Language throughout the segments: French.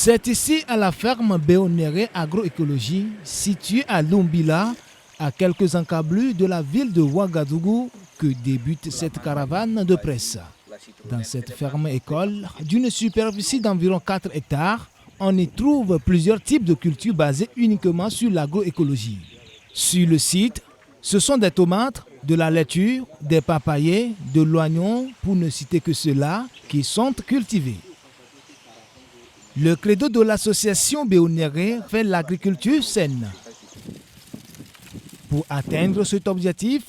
C'est ici à la ferme Béonéré Agroécologie, située à Lumbila, à quelques encablures de la ville de Ouagadougou, que débute cette caravane de presse. Dans cette ferme-école, d'une superficie d'environ 4 hectares, on y trouve plusieurs types de cultures basées uniquement sur l'agroécologie. Sur le site, ce sont des tomates, de la laitue, des papayers, de l'oignon, pour ne citer que ceux-là, qui sont cultivés. Le credo de l'association Béonéré fait l'agriculture saine. Pour atteindre cet objectif,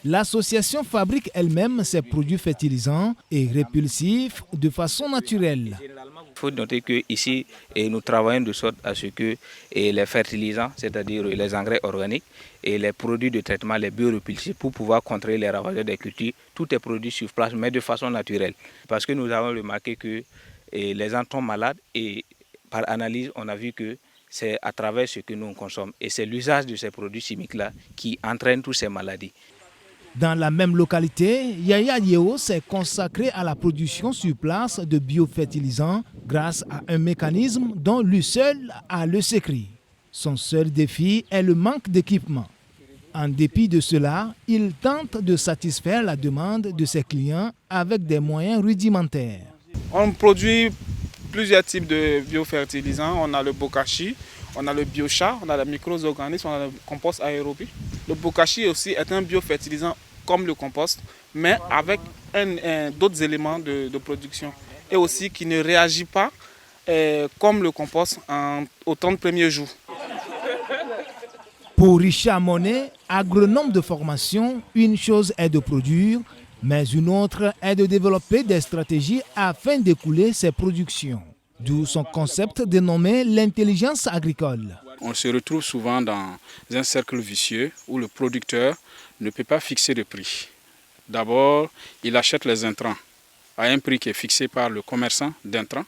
l'association fabrique elle-même ses produits fertilisants et répulsifs de façon naturelle. Il faut noter qu'ici, nous travaillons de sorte à ce que les fertilisants, c'est-à-dire les engrais organiques et les produits de traitement, les biorépulsifs, pour pouvoir contrer les ravageurs des cultures, tout est produit sur place, mais de façon naturelle. Parce que nous avons remarqué que les gens tombent malades et par analyse, on a vu que c'est à travers ce que nous consommons. Et c'est l'usage de ces produits chimiques-là qui entraîne toutes ces maladies. Dans la même localité, Yaya Yeo s'est consacré à la production sur place de biofertilisants grâce à un mécanisme dont lui seul a le secret. Son seul défi est le manque d'équipement. En dépit de cela, il tente de satisfaire la demande de ses clients avec des moyens rudimentaires. On produit plusieurs types de biofertilisants. On a le bokashi, on a le biochar, on a les micro-organismes, on a le compost aérobie. Le bokashi aussi est un biofertilisant comme le compost, mais avec d'autres éléments de production. Et aussi qui ne réagit pas comme le compost aux 30 premiers jours. Pour Richard Monet, agronome de formation, une chose est de produire, mais une autre est de développer des stratégies afin d'écouler ses productions. D'où son concept dénommé l'intelligence agricole. On se retrouve souvent dans un cercle vicieux où le producteur ne peut pas fixer de prix. D'abord, il achète les intrants à un prix qui est fixé par le commerçant d'intrants.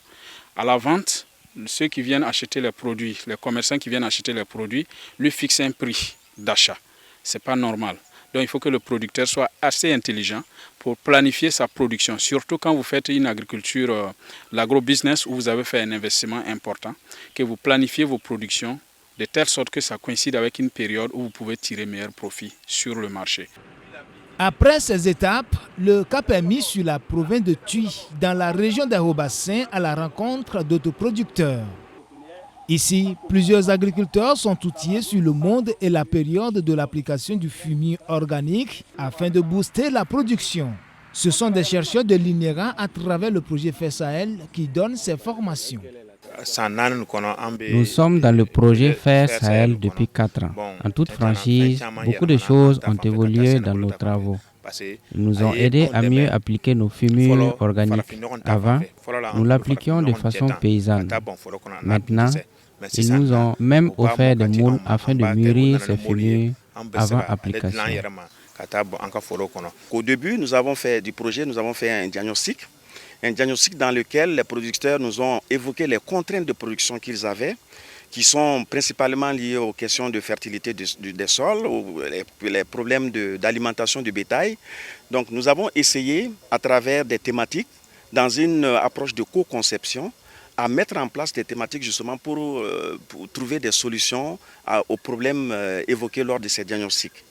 À la vente, ceux qui viennent acheter les produits, les commerçants qui viennent acheter les produits, lui fixent un prix d'achat. Ce n'est pas normal. Donc il faut que le producteur soit assez intelligent pour planifier sa production, surtout quand vous faites une agriculture, l'agro-business où vous avez fait un investissement important, que vous planifiez vos productions de telle sorte que ça coïncide avec une période où vous pouvez tirer meilleur profit sur le marché. Après ces étapes, le cap est mis sur la province de Tuy, dans la région d'Aho-Bassin, à la rencontre d'autres producteurs. Ici, plusieurs agriculteurs sont outillés sur le monde et la période de l'application du fumier organique afin de booster la production. Ce sont des chercheurs de l'INERA à travers le projet FAIR Sahel qui donnent ces formations. Nous sommes dans le projet FAIR Sahel depuis 4 ans. En toute franchise, beaucoup de choses ont évolué dans nos travaux. Ils nous ont aidés à mieux appliquer nos fumures organiques. Avant, nous l'appliquions de façon paysanne. Maintenant, ils nous ont même offert des moules afin de mûrir ces fumures avant application. Au début, nous avons fait un diagnostic dans lequel les producteurs nous ont évoqué les contraintes de production qu'ils avaient, qui sont principalement liées aux questions de fertilité des sols, les problèmes d'alimentation du bétail. Donc nous avons essayé, à travers des thématiques, dans une approche de co-conception, à mettre en place des thématiques justement pour trouver des solutions aux problèmes évoqués lors de ces diagnostics.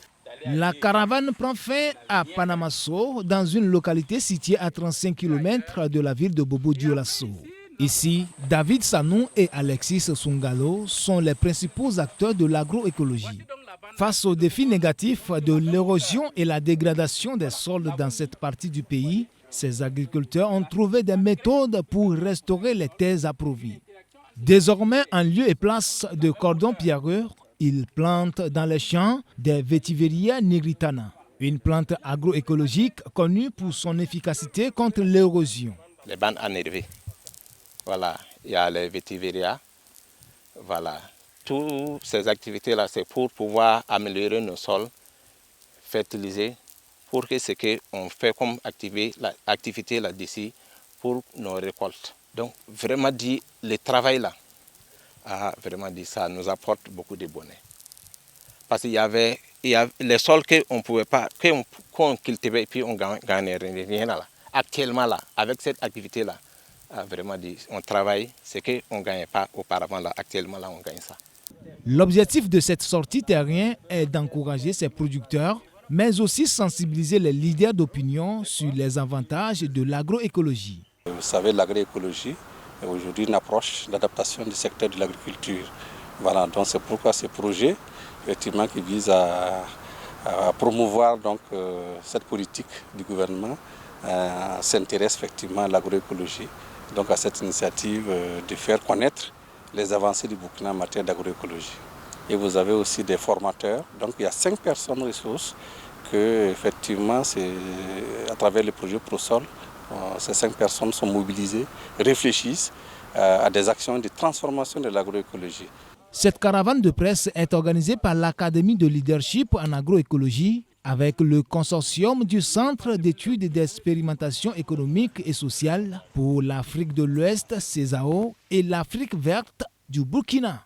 La caravane prend fin à Panamasso, dans une localité située à 35 km de la ville de Bobo-Dioulasso. Ici, David Sanou et Alexis Sungalo sont les principaux acteurs de l'agroécologie. Face aux défis négatifs de l'érosion et la dégradation des sols dans cette partie du pays, ces agriculteurs ont trouvé des méthodes pour restaurer les terres approuvées. Désormais, en lieu et place de cordons pierreux, ils plantent dans les champs des Vetiveria nigritana, une plante agroécologique connue pour son efficacité contre l'érosion. Les bandes énervées, voilà, il y a les Vetiveria, voilà. Toutes ces activités-là, c'est pour pouvoir améliorer nos sols, fertiliser, pour que ce qu'on fait comme activité là-dessus pour nos récoltes. Donc vraiment dit, le travail là, vraiment dit, ça nous apporte beaucoup de bonheur. Parce qu'il y avait les sols qu'on pouvait pas, qu'on cultivait et puis on gagnait rien là. Actuellement là, avec cette activité là, a vraiment dit on travaille, c'est qu'on ne gagnait pas auparavant, là, actuellement là on gagne ça. L'objectif de cette sortie terrienne est d'encourager ces producteurs, mais aussi sensibiliser les leaders d'opinion sur les avantages de l'agroécologie. Vous savez, l'agroécologie est aujourd'hui une approche d'adaptation du secteur de l'agriculture. Voilà, donc c'est pourquoi ce projet, effectivement, qui vise à promouvoir donc, cette politique du gouvernement, s'intéresse effectivement à l'agroécologie. Donc à cette initiative de faire connaître les avancées du Burkina en matière d'agroécologie. Et vous avez aussi des formateurs, donc il y a 5 personnes ressources que effectivement c'est à travers le projet ProSol, ces 5 personnes sont mobilisées, réfléchissent à des actions de transformation de l'agroécologie. Cette caravane de presse est organisée par l'Académie de leadership en agroécologie avec le consortium du Centre d'études et d'expérimentation économique et sociale pour l'Afrique de l'Ouest, CESAO, et l'Afrique verte du Burkina.